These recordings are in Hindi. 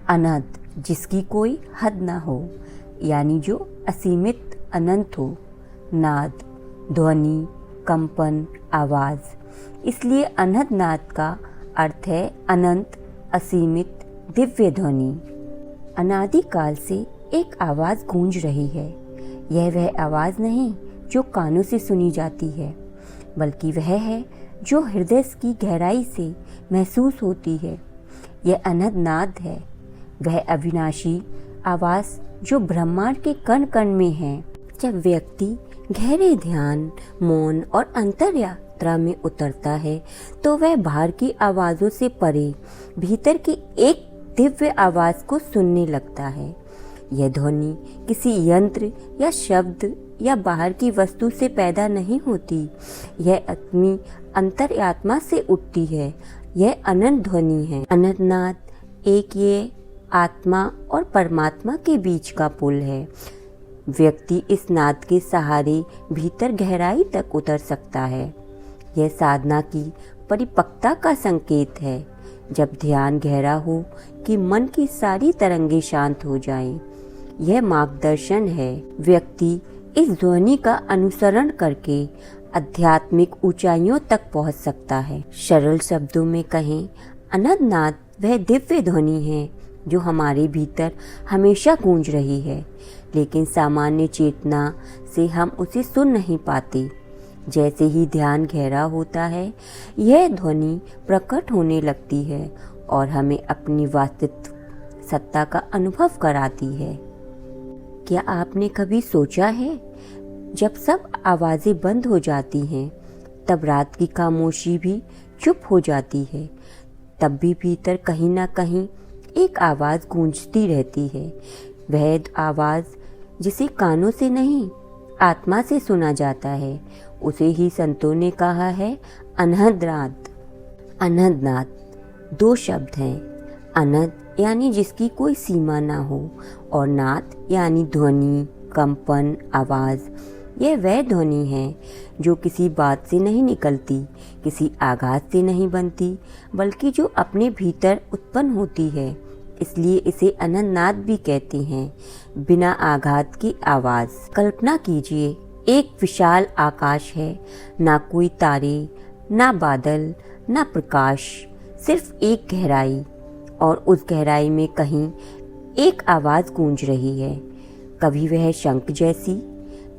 अनंत जिसकी कोई हद ना हो, यानी जो असीमित अनंत हो। नाद ध्वनि, कंपन, आवाज़। इसलिए अनंत नाद का अर्थ है अनंत, असीमित, दिव्य ध्वनि। अनादिकाल से एक आवाज़ गूंज रही है। यह वह आवाज़ नहीं जो कानों से सुनी जाती है, बल्कि वह है जो हृदय की गहराई से महसूस होती है। यह अनंत नाद है, वह अविनाशी आवाज़ जो ब्रह्मांड के कण कण में है। जब व्यक्ति गहरे ध्यान, मौन और अंतर यात्रा में उतरता है तो वह बाहर की आवाज़ों से परे भीतर की एक दिव्य आवाज़ को सुनने लगता है। यह ध्वनि किसी यंत्र या शब्द या बाहर की वस्तु से पैदा नहीं होती, यह अपनी अंतर्यात्मा से उठती है। यह अनंत ध्वनि है। अनंत नाद एक ये आत्मा और परमात्मा के बीच का पुल है। व्यक्ति इस नाद के सहारे भीतर गहराई तक उतर सकता है। यह साधना की परिपक्वता का संकेत है। जब ध्यान गहरा हो कि मन की सारी तरंगें शांत हो जाएं। यह मार्गदर्शन है। व्यक्ति इस ध्वनि का अनुसरण करके आध्यात्मिक ऊंचाइयों तक पहुंच सकता है। सरल शब्दों में कहें, अनंत नाद वह दिव्य ध्वनि है जो हमारे भीतर हमेशा गूंज रही है, लेकिन सामान्य चेतना से हम उसे सुन नहीं पाते। जैसे ही ध्यान गहरा होता है, यह ध्वनि प्रकट होने लगती है और हमें अपनी वास्तविक सत्ता का अनुभव कराती है। क्या आपने कभी सोचा है, जब सब आवाज़ें बंद हो जाती हैं, तब रात की खामोशी भी चुप हो जाती है, तब भी भीतर कहीं ना कहीं एक आवाज़ गूंजती रहती है। वह आवाज़ जिसे कानों से नहीं, आत्मा से सुना जाता है, उसे ही संतों ने कहा है अनंत नाद। अनंत नाद दो शब्द हैं। अनंत यानी जिसकी कोई सीमा ना हो, और नाद यानी ध्वनि, कंपन, आवाज़। यह वह ध्वनि है जो किसी बात से नहीं निकलती, किसी आघात से नहीं बनती, बल्कि जो अपने भीतर उत्पन्न होती है। इसलिए इसे अनंत नाद भी कहते हैं, बिना आघात की आवाज़। कल्पना कीजिए, एक विशाल आकाश है, ना कोई तारे, ना बादल, ना प्रकाश, सिर्फ एक गहराई, और उस गहराई में कहीं एक आवाज़ गूंज रही है। कभी वह शंख जैसी,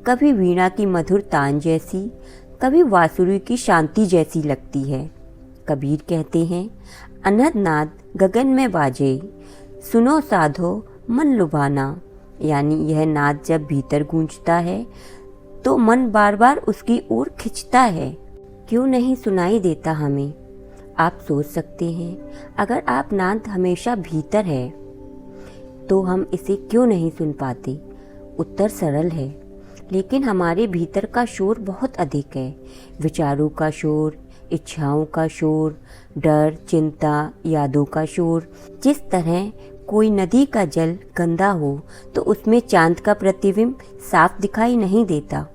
कभी वीणा की मधुर तान जैसी, कभी बांसुरी की शांति जैसी लगती है। कबीर कहते हैं, अनंत नाद गगन में बाजे, सुनो साधो मन लुभाना। यानी यह नाद जब भीतर गूंजता है तो मन बार बार उसकी ओर खिंचता है। क्यों नहीं सुनाई देता हमें? आप सोच सकते हैं, अगर आप नाद हमेशा भीतर है तो हम इसे क्यों नहीं सुन पाते? उत्तर सरल है, लेकिन हमारे भीतर का शोर बहुत अधिक है। विचारों का शोर, इच्छाओं का शोर, डर, चिंता, यादों का शोर। जिस तरह कोई नदी का जल गंदा हो तो उसमें चांद का प्रतिबिंब साफ दिखाई नहीं देता,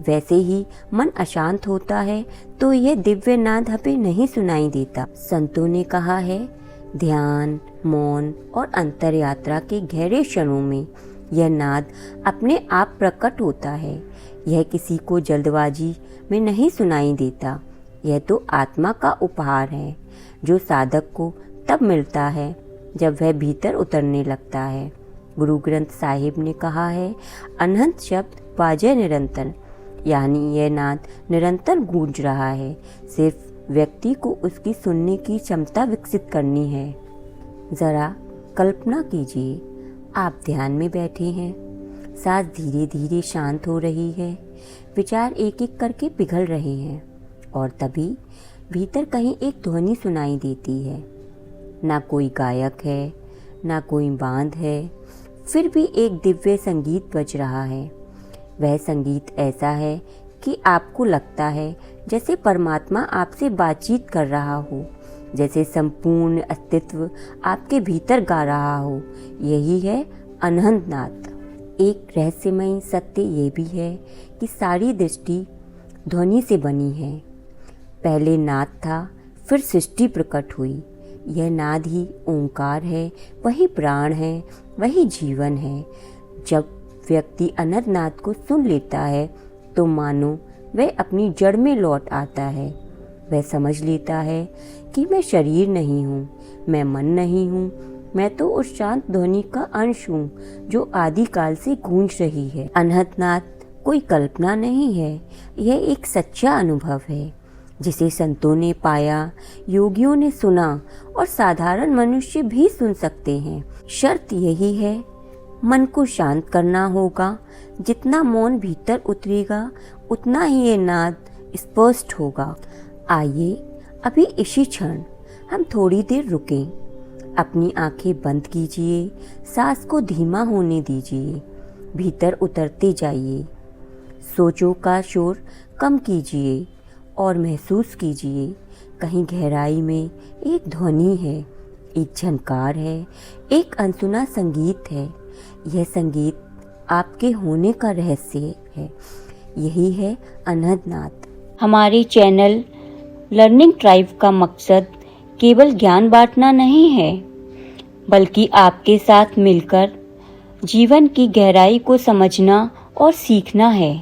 वैसे ही मन अशांत होता है तो यह दिव्य नाद हमें नहीं सुनाई देता। संतों ने कहा है, ध्यान, मौन और अंतर यात्रा के गहरे क्षणों में यह नाद अपने आप प्रकट होता है। यह किसी को जल्दबाजी में नहीं सुनाई देता। यह तो आत्मा का उपहार है जो साधक को तब मिलता है जब वह भीतर उतरने लगता है। गुरु ग्रंथ साहिब ने कहा है, अनंत शब्द बाजे निरंतर, यानी यह नाद निरंतर गूंज रहा है। सिर्फ व्यक्ति को उसकी सुनने की क्षमता विकसित करनी है। ज़रा कल्पना कीजिए, आप ध्यान में बैठे हैं, सांस धीरे धीरे शांत हो रही है, विचार एक एक करके पिघल रहे हैं, और तभी भीतर कहीं एक ध्वनि सुनाई देती है। ना कोई गायक है, ना कोई बांध है, फिर भी एक दिव्य संगीत बज रहा है। वह संगीत ऐसा है कि आपको लगता है जैसे परमात्मा आपसे बातचीत कर रहा हो, जैसे संपूर्ण अस्तित्व आपके भीतर गा रहा हो। यही है अनंत नाद। एक रहस्यमय सत्य ये भी है कि सारी दृष्टि ध्वनि से बनी है। पहले नाद था, फिर सृष्टि प्रकट हुई, यह नाद ही ओंकार है, वही प्राण है, वही जीवन है। जब व्यक्ति अनहद नाद को सुन लेता है तो मानो वह अपनी जड़ में लौट आता है। वह समझ लेता है कि मैं शरीर नहीं हूँ, मैं मन नहीं हूँ, मैं तो उस शांत ध्वनि का अंश हूँ जो आदिकाल से गूंज रही है। अनहद नाद कोई कल्पना नहीं है, यह एक सच्चा अनुभव है जिसे संतों ने पाया, योगियों ने सुना और साधारण मनुष्य भी सुन सकते हैं। शर्त यही है, मन को शांत करना होगा। जितना मौन भीतर उतरेगा उतना ही ये नाद स्पष्ट होगा। आइए अभी इसी क्षण हम थोड़ी देर रुकें, अपनी आंखें बंद कीजिए, सांस को धीमा होने दीजिए, भीतर उतरते जाइए। सोचों का शोर कम कीजिए और महसूस कीजिए कहीं गहराई में एक ध्वनि है, एक झनकार है, एक अनसुना संगीत है। यह संगीत आपके होने का रहस्य है। यही है अनहद नाद। हमारे चैनल लर्निंग ट्राइब का मकसद केवल ज्ञान बांटना नहीं है, बल्कि आपके साथ मिलकर जीवन की गहराई को समझना और सीखना है।